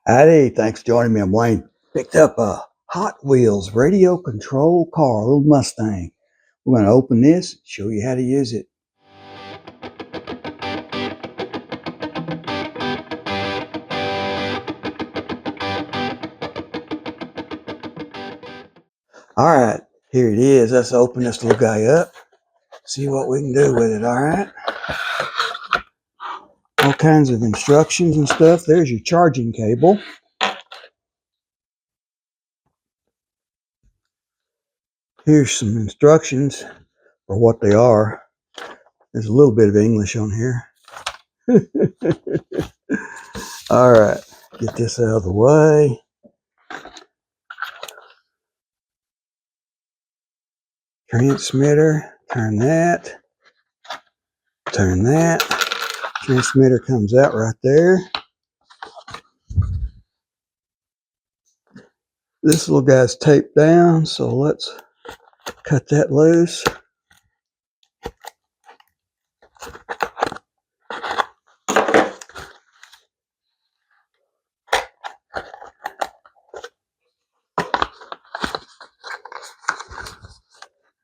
Howdy, thanks for joining me. I'm Wayne. Picked up a Hot Wheels radio control car, a little Mustang. We're going to open this, show you how to use it. All right, here it is. Let's open this little guy up, see what we can do with it. All right. All kinds of instructions and stuff. There's your charging cable. Here's some instructions for what they are. There's a little bit of English on here. All right, get this out of the way. Transmitter, turn that. Turn that. Transmitter comes out right there. This little guy's taped down, so let's cut that loose.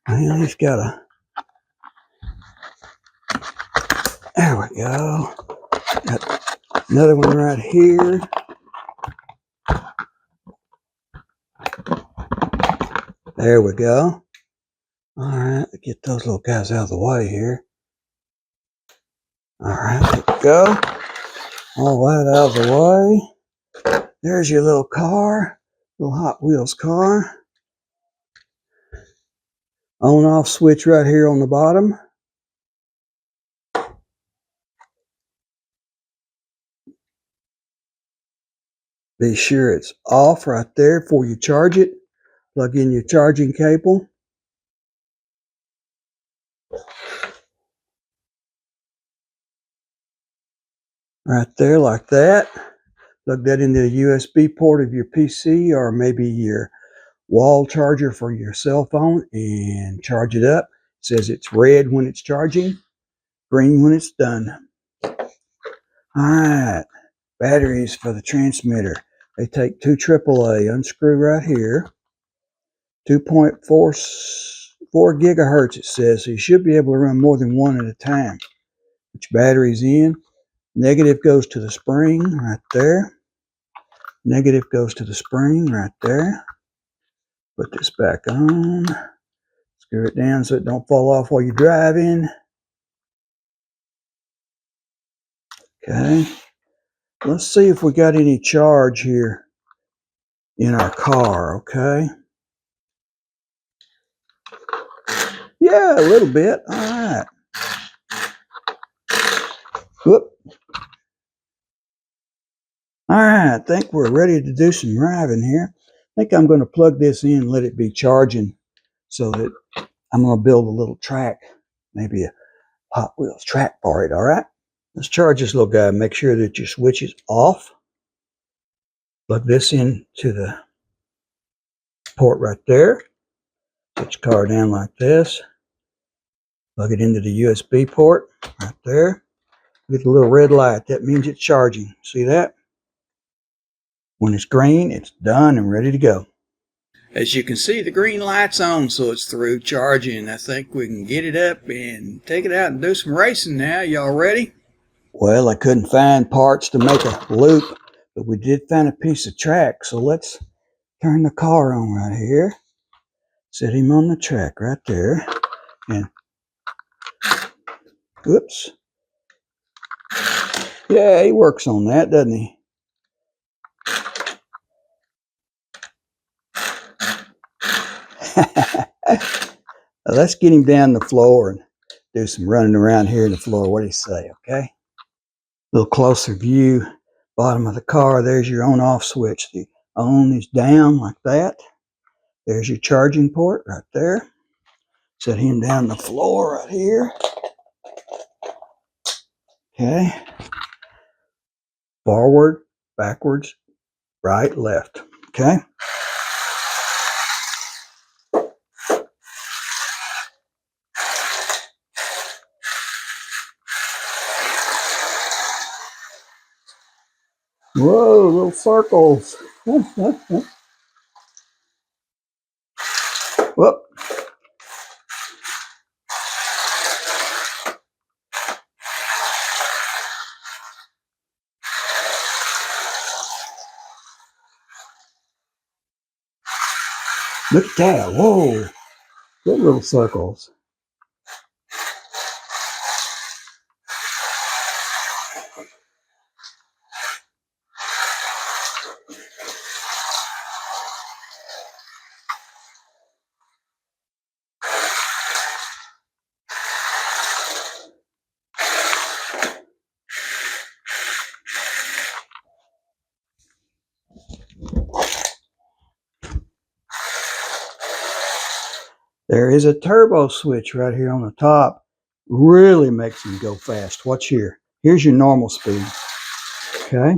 Well, he's got a... There we go. Got another one right here. There we go. All right, get those little guys out of the way here. All right, there we go. All that out of the way. There's your little car, little Hot Wheels car. On-off switch right here on the bottom. Be sure it's off right there before you charge it. Plug in your charging cable. Right there like that. Plug that into the USB port of your PC or maybe your wall charger for your cell phone and charge it up. It says it's red when it's charging, green when it's done. All right, batteries for the transmitter. They take two AAA, unscrew right here. 2.44 gigahertz it says, so you should be able to run more than one at a time. Put your batteries in. Negative goes to the spring right there. Negative goes to the spring right there. Put this back on. Screw it down so it don't fall off while you're driving. Okay. Let's see if we got any charge here in our car, okay? Yeah, a little bit. All right. Whoop. All right, I think we're ready to do some driving here. I think I'm going to plug this in and let it be charging so that I'm going to build a little track, maybe a Hot Wheels track for it, all right? Let's charge this little guy. Make sure that your switch is off. Plug this in to the port right there. Put your car down like this. Plug it into the USB port right there. Get a little red light. That means it's charging. See that? When it's green, it's done and ready to go. As you can see, the green light's on, so it's through charging. I think we can get it up and take it out and do some racing now. Y'all ready? Well, I couldn't find parts to make a loop, but we did find a piece of track, so let's turn the car on right here. Set him on the track right there. And, oops. Yeah, he works on that, doesn't he? Let's get him down the floor and do some running around here in the floor. What do you say, okay? A little closer view, bottom of the car. There's your on-off switch. The on is down like that. There's your charging port right there. Set him down the floor right here. Okay. Forward, backwards, right, left. Okay. Whoa. Whoa, little circles. Whoop. Look at that. Whoa. Good little circles. There is a turbo switch right here on the top. Really makes them go fast. Watch here. Here's your normal speed. Okay.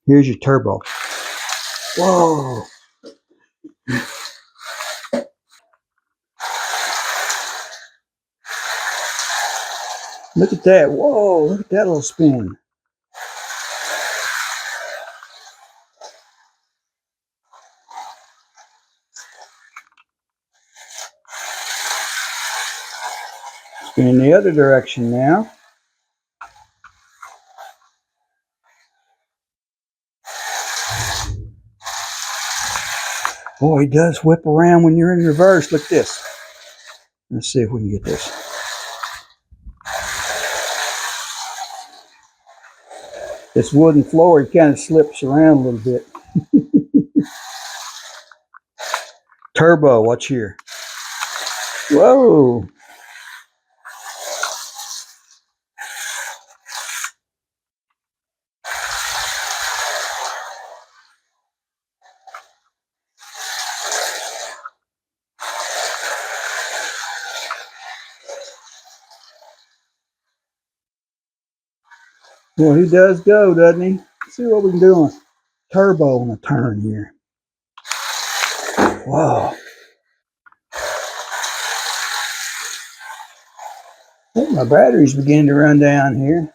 Here's your turbo. Whoa. Look at that. Whoa. Look at that little spin. Spin the other direction now. Boy, he does whip around when you're in reverse. Look at this. Let's see if we can get this. This wooden floor, he kind of slips around a little bit. Turbo, watch here. Whoa. Well, he does go, doesn't he? Let's see what we can do on turbo on a turn here. Wow. I think my battery's beginning to run down here.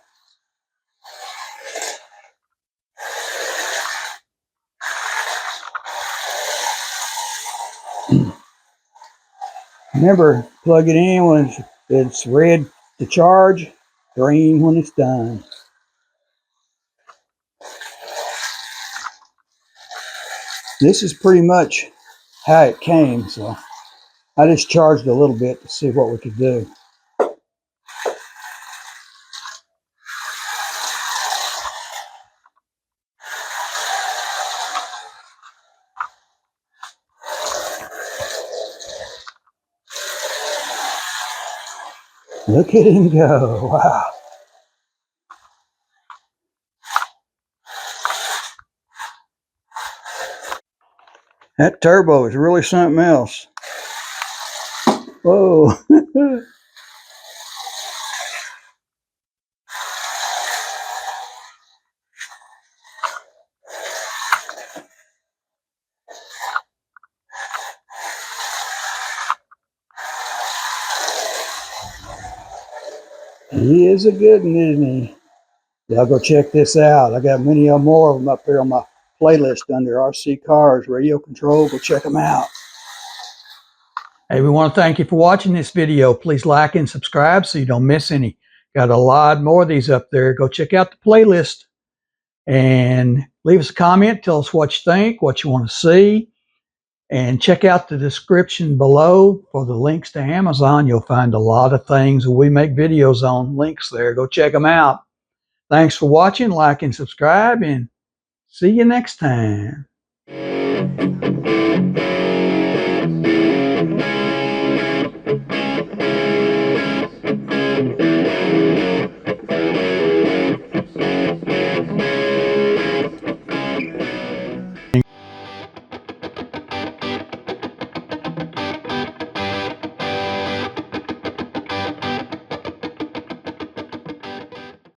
Remember, plug it in when it's red to charge, green when it's done. This is pretty much how it came, so I just charged a little bit to see what we could do. Look at him go. Wow. That turbo is really something else. Whoa. He is a good one, isn't he? Y'all go check this out. I got many more of them up here on my playlist under RC Cars Radio Control. Go check them out. Hey, we want to thank you for watching this video. Please like and subscribe so you don't miss any. Got a lot more of these up there. Go check out the playlist and leave us a comment. Tell us what you think, what you want to see. And check out the description below for the links to Amazon. You'll find a lot of things we make videos on. Links there. Go check them out. Thanks for watching. Like and subscribe, and see you next time.